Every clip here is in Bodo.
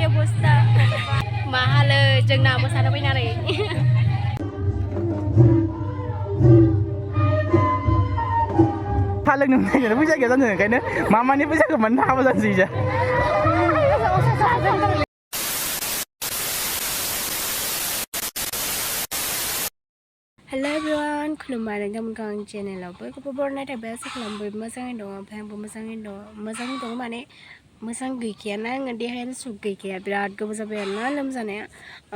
अबस्था माहालै जोंना मोसानो फैनानै था लोंनो फैनो फैसा गैया जानो ओंखायनो मामानि फैसाखौ मोननो थाखाबा जानोसै जा Hello everyone, खुलुमबाय नोंथांमोनखौ आंनि चेनेलाव बयखौबो बरायनाय थाबाय आसा खालामो बयबो मोजाङै दङ ओमफ्राय आंबो मोजाङै दं माने मोजां गैखायाना आङो देहायानो सुख गैखाया बिराद गोबाव जाबाय आरोना लोमजानाया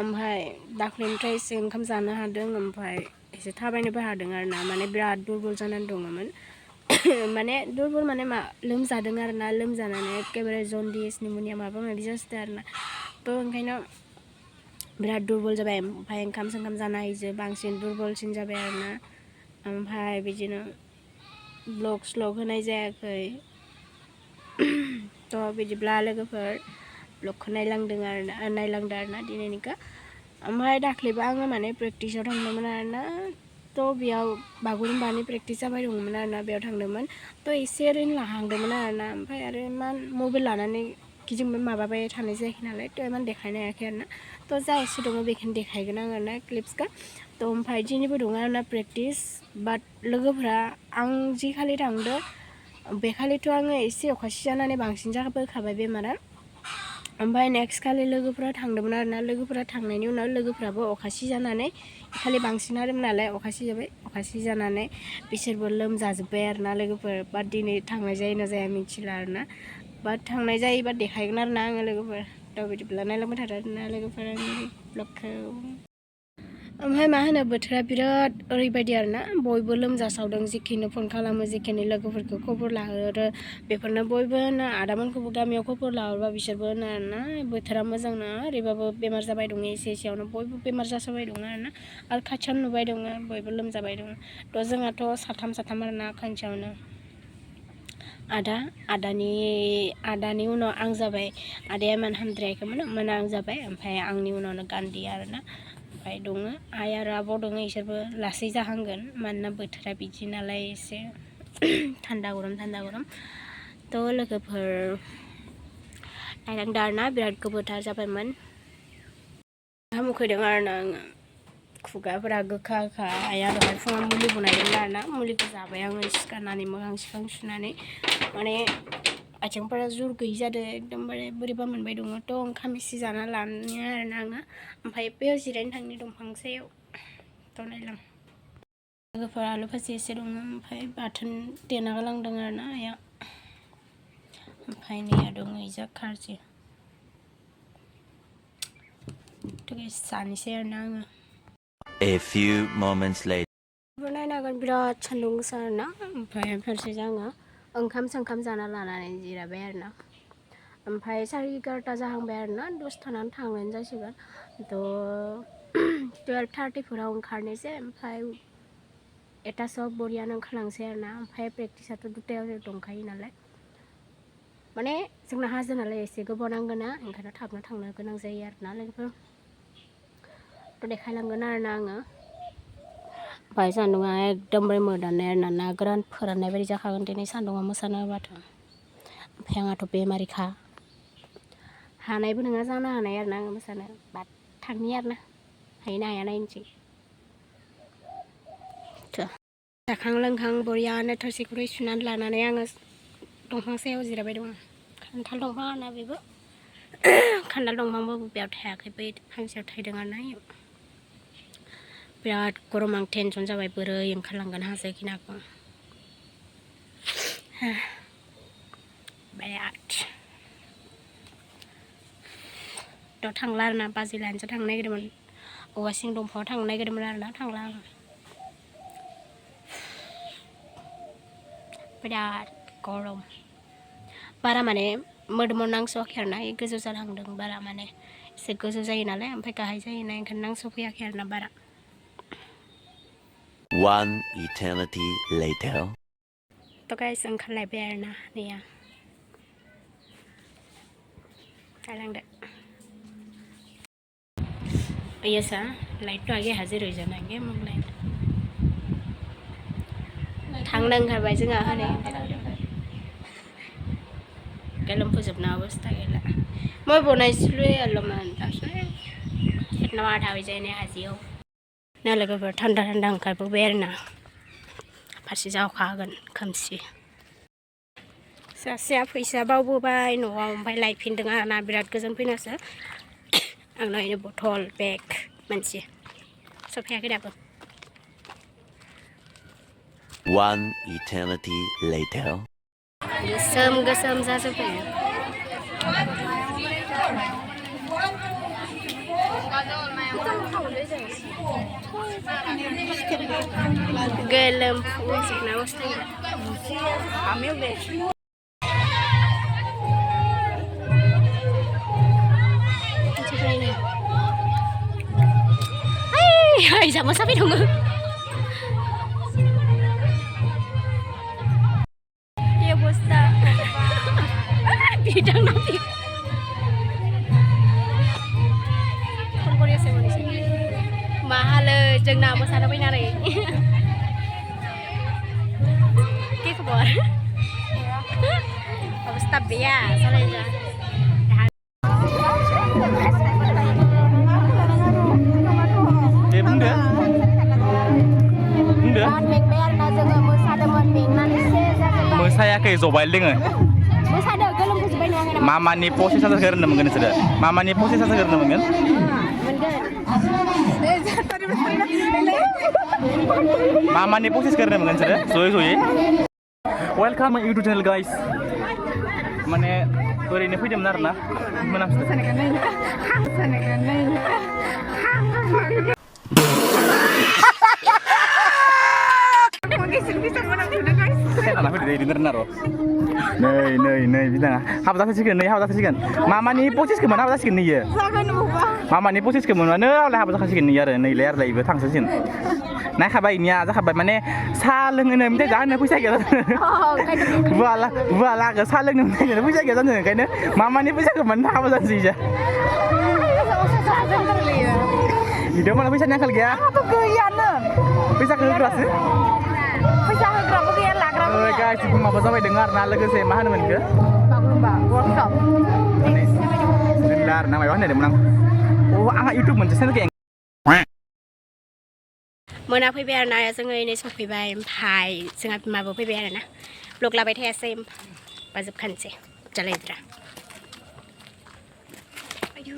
ओमफ्राय दाख्लैनिफ्राय एसे ओंखाम जानो हादों ओमफ्राय एसे थाबायनोबो हादों आरोना माने बिराद दुरबल जानानै दङमोन माने दुरबल माने मा लोमजादों आरोना लोमजानानै एखेबारे जन्दिस निम'निया माबा माबि जाजोबदों आरोना थ' ओंखायनो बिराद दुरबल जाबाय ओमफ्राय ओंखाम संखाम जानायजों बांसिन दुरबलसिन जाबाय आरोना ओमफ्राय बिदिनो ब्लग स्लग होनाय जायाखै थ' बिदिब्ला लोगोफोर ब्लगखौ नायलांदों आरोना दिनैनिखौ ओमफ्राय दाख्लैबो आङो माने प्रेक्टिसाव थांदोंमोन आरोना थ' बेयाव बागुरुम्बानि प्रेक्टिस जाबाय दंमोन आरोना बेयाव थांदोंमोन थ' एसे ओरैनो लाहांदोंमोन आरोना ओमफ्राय आरो इमान मबाइल लानानै गिदिंबाय माबाबाय थानाय जायाखै नालाय थ' इमान देखायनो हायाखै आरोना थ' जा एसे दङ बेखौनो देखायगोन आङो ना क्लिप्सखौ थ' ओमफ्राय दिनैबो दङ आरोना प्रेक्टिस बाट लोगोफ्रा आं जि खालि थांदो बे खालिथ' आङो एसे अखासि जानानै बांसिन जाबोखाबाय बेमारा ओमफ्राय नेक्स्ट खालि लोगोफ्रा थांदोंमोन आरोना लोगोफ्रा थांनायनि उनाव लोगोफ्राबो अखासि जानानै खालि बांसिन जादोंमोन नालाय अखासि जानानै बिसोरबो लोमजाजोब्बाय आरोना लोगोफोर बाट दिनै थांनाय जायो ना जाया मिथिला आरोना बाट थांनाय जायोबा देखायगोन आरोना आङो लोगोफोर थ' बिदिब्ला नायलांबाय थादो आरोना लोगोफोर आंनि ब्लगखौ ओमफ्राय मा होनो बोथोरा बिराद ओरैबायदि आरोना बयबो लोमजासावदों जेखिनो फन खालामो जेखिनो लोगोफोरखौ खबर लाहरो बेफोरनो बयबो होनो आदामोनखौबो गामियाव खबर लाहरबा बिसोरबो होनो आरोना बोथोरा मोजां नङा ओरैबाबो बेमार जाबाय दङ एसेयावनो बयबो बेमार जासाबाय दङ आरोना आरो खाथियावनो नुबाय दङ बयबो लोमजाबाय दङ थ' जोंहाथ' साथाम आरोना खाथियावनो आदानि उनाव आं जाबाय आदाया मान हामद्रायाखैमोन आं जाबाय ओमफ्राय आंनि उनावनो गान्दि आरोना ओमफ्राय दङ आइ आरो आब' दङ इसोरबो लासै जाहांगोन मानोना बोथोरा बिदि नालाय एसे थान्दा गरम थ' लोगोफोर नायलांदों आरोना बिराद गोबावथार जाबायमोन ओंखाम उखैदों आरोना आङो खुगाफोरा गोखा आइया दहाय फुङाव मुलि बनायदोंमोन आरोना मुलिखौ जाबाय आङो सिखारनानै मोखां सिखां सुनानै माने आथिंफोरा जुर गैयि जादों एकदमबारे बोरैबा मोनबाय दङ थ' ओंखाम एसे जाना लानो आरोना आङो ओमफ्राय बेयाव जिरायनो थांनि दंफां सायाव थ' नायलां लोगोफोर आलु भाजि एसे दङ ओमफ्राय बाथोन देना गालांदों आरोना आइया ओमफ्राय नैया दङ इजा खारजि थ' जानोसै आरोना आङो A few moments later नायनांगोन बिराद सान्दुं गोसा आरोना ओमफ्राय फारसेजों आङो ओंखाम जाना लानानै जिरायबाय आरोना ओमफ्राय 11:30 जाहांबाय आरोना दसे थानानै थांनायानो जासिगोन थ' 12:30फोराव ओंखारनोसै ओमफ्राय 1टासोआव बरियानो ओंखारलांसै आरोना ओमफ्राय प्रेक्टिसाथ' 2टायाव दंखायो नालाय माने जोंना हाजो नालाय एसे गोबाव नांगोना ओंखायनो थाबनो थांनो गोनां जायो आरोना लोगोफोर थ' देखायलांगोन आरोना आङो ओमफ्राय सान्दुङा एकदमबारे मोदाननाय आरोना ना गोरान फोराननाय बायदि जाखागोन दिनै सान्दुङा मोसानो होबाथ' ओमफ्राय आंहाथ' बेमारिखा हानायबो नङा जानो हानाय आरोना आङो मोसानो बाट थांनि आरोना हायोना हाया नायनोसै जाखां लोंखां बरियानो थोरसि खुरै सुनानै लानानै आङो दंफां सायाव जिरायबाय दङ खान्थाल दंफां आरोना बेबो खान्थाल दंफांबाबो बेयाव थायाखै बै फांसेयाव थायदों आरोना बिराद गरम आं टेनसन जाबाय बोरै ओंखारलांगोन हाजो खिनाखौ बिराद थ' थांला आरोना बाजै लानोसो थांनो नागिरदोंमोन औवा सिं दंफाङाव थांनो नागिरदोंमोन आरोना थांला आङो बिराद गरम बारा माने मोदोमाव नांस'वाखै आरोना गोजौ जालांदों बारा माने एसे गोजौ जायो नालाय ओमफ्राय गाहाय जायोना ओंखायनो नांस'फैयाखै आरोना बारा One eternity later थ' गाइस ओंखारलायबाय आरोना नैया नायलांदो ऐसा लाइट तो आगे हाजिर हो जाना है मग लाइट थांनो ओंखारबाय जोंहा हरै गोलोम फोजोबना अबस्था गैला मैं बनायसुलै आलमान दासो खेतना मा थाबाय जायने हाजियाव ना लोगोफोर थान्दा थान्दा ओंखारबोबाय आरोना फारसे जावखागोन खोमसि सासेया फैसा बावबोबाय न'आव ओमफ्राय लायफिनदों आरोना बिराद गोजोन फैनासो आंनाव बथल बेग मोनसे सफैयाखै दाबो One eternity later. गोसोम गोसोम जाजोब्बाय गोलोम फुजोबना अबस्था Ay, sama sapi dong. Iya bosta. Bidang nabi. Kon Korea sih manusia. Mahal jeung na bosta nabi nare. Ki kabar? Bosta biasa aja. Saya kayak zobal dengan. Mama nih posisi satu karena mungkin sudah. Mama nih posisi satu karena mungkin. Mama nih posisi karena mungkin sudah. Soy. Welcome my YouTube channel guys. Mana hari ini video benar nah. Mana? Anak video naro. Nih, bisa nggak? Apa tadi sih kan? Mama nih posisi kemana? Apa tadi nih ya? Mama nih posisi kemana? Oleh apa tadi nih ya? Nih leher lagi betang sesin. Nah kabar ini aja kabar mana? Saling ini minta jangan aku saja. Bala ke saling ini minta aku saja kan? Kayaknya mama nih posisi kemana? Apa tadi sih ya? Ide mana bisa nyakal ya? Apa gwiya nih? Bisa ke kelas? Bisa ke kelas gwiya lah. Guys, ibu mau sampai dengar nah lagi saya mana men ke? Bagurumba workshop. Ini benar nama mana dia menang? Oh, angkat YouTube mencet kayak. Mana फैबाय आरोना जोङो नै सफैबाय ओमफ्राय जोंहा बिमाबो फैबाय आरोना ब्लग लाबाय थायासै बाजोबखानोसै जालायद्रा आयु